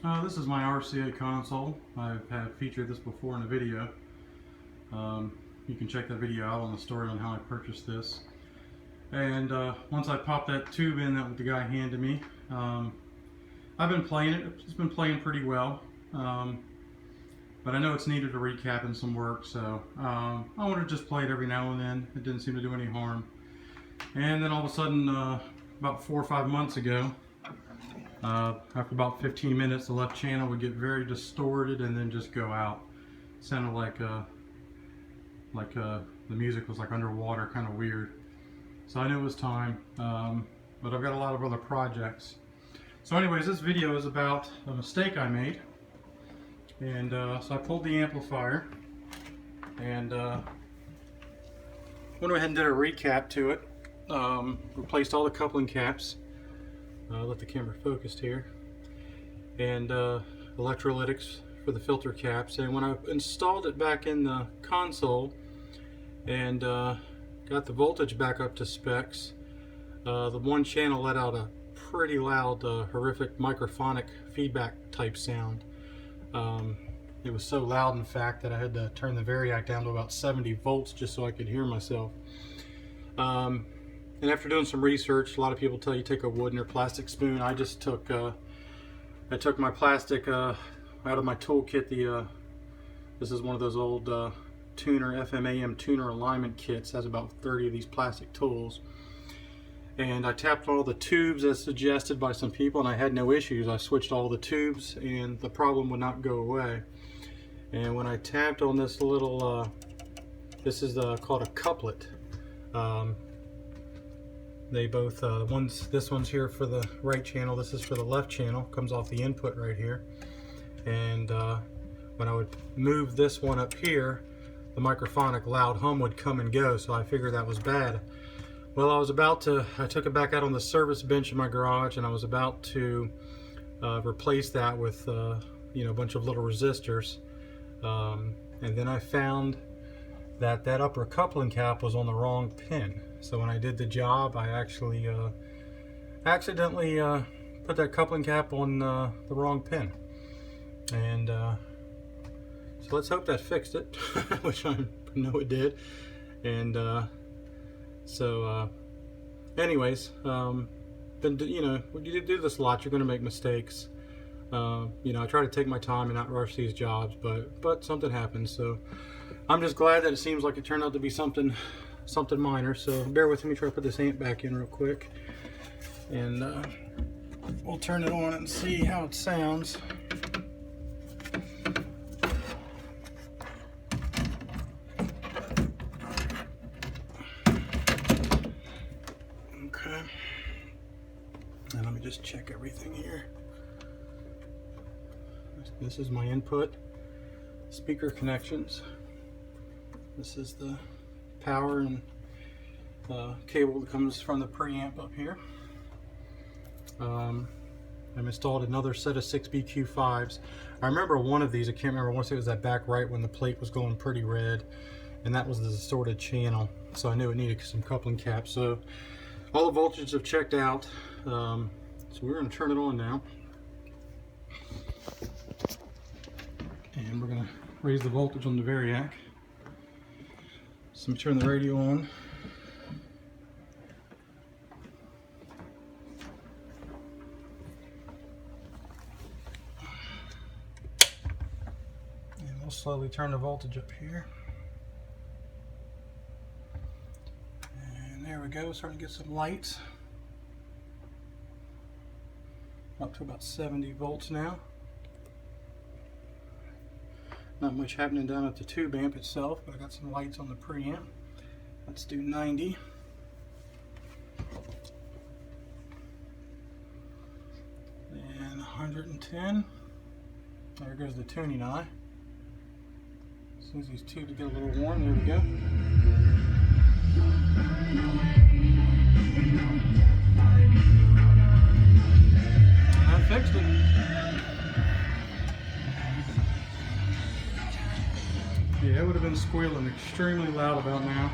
This is my RCA console. I've featured this before in a video. You can check that video out on the story on how I purchased this. And once I popped that tube in that the guy handed me, I've been playing it. It's been playing pretty well. But I know it's needed a recap and some work, so I want to just play it every now and then. It didn't seem to do any harm. And then all of a sudden, about 4 or 5 months ago, after about 15 minutes, the left channel would get very distorted and then just go out. It sounded like the music was like underwater, kind of weird. So I knew it was time, but I've got a lot of other projects. So anyways, this video is about a mistake I made. And so I pulled the amplifier and went ahead and did a recap to it. Replaced all the coupling caps. Let the camera focus here. And electrolytics for the filter caps. And when I installed it back in the console and got the voltage back up to specs, the one channel let out a pretty loud, horrific microphonic feedback type sound. It was so loud, in fact, that I had to turn the variac down to about 70 volts just so I could hear myself. And after doing some research, a lot of people tell you take a wooden or plastic spoon. I just took I took my plastic out of my toolkit. This is one of those old tuner FM/AM tuner alignment kits. It has about 30 of these plastic tools. And I tapped all the tubes as suggested by some people, and I had no issues. I switched all the tubes and the problem would not go away. And when I tapped on this little, this is called a couplet. They both, this one's here for the right channel, this is for the left channel, comes off the input right here. And when I would move this one up here, the microphonic loud hum would come and go, so I figured that was bad. Well, I took it back out on the service bench in my garage, and I was about to replace that with you know, a bunch of little resistors. And then I found that upper coupling cap was on the wrong pin. So when I did the job, I actually accidentally put that coupling cap on the wrong pin. And so let's hope that fixed it, which I know it did. And anyways, then, you know, when you do this a lot, you're going to make mistakes. You know, I try to take my time and not rush these jobs, but something happens. So I'm just glad that it seems like it turned out to be something minor. So bear with me, try to put this amp back in real quick, and we'll turn it on and see how it sounds. Okay, and let me just check everything here. This is my input speaker connections. This is the power and cable that comes from the preamp up here. I've installed another set of 6BQ5s. I remember one of these, I can't remember, I want to say it was that back right when the plate was going pretty red, and that was the distorted channel, so I knew it needed some coupling caps. So all the voltages have checked out, so we're going to turn it on now. And we're going to raise the voltage on the variac. So let me turn the radio on. And we'll slowly turn the voltage up here. And there we go, starting to get some lights. Up to about 70 volts now. Not much happening down at the tube amp itself, but I got some lights on the preamp. Let's do 90. And 110. There goes the tuning eye. As soon as these tubes get a little warm, there we go. I fixed it. Yeah, it would have been squealing extremely loud about now.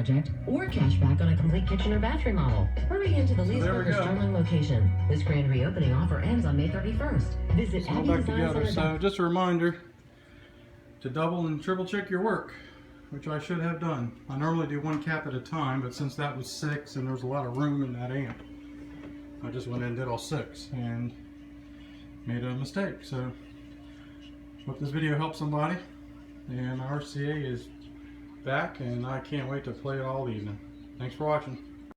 project or cash back on a complete kitchen or bathroom model. Hurry into the Leesburg Starling location. This grand reopening offer ends on May 31st. Visit all back together. So just a reminder to double and triple check your work, which I should have done. I normally do one cap at a time, but since that was 6 and there's a lot of room in that amp, I just went in and did all 6 and made a mistake. So hope this video helped somebody, and RCA is back and I can't wait to play it all evening. Thanks for watching.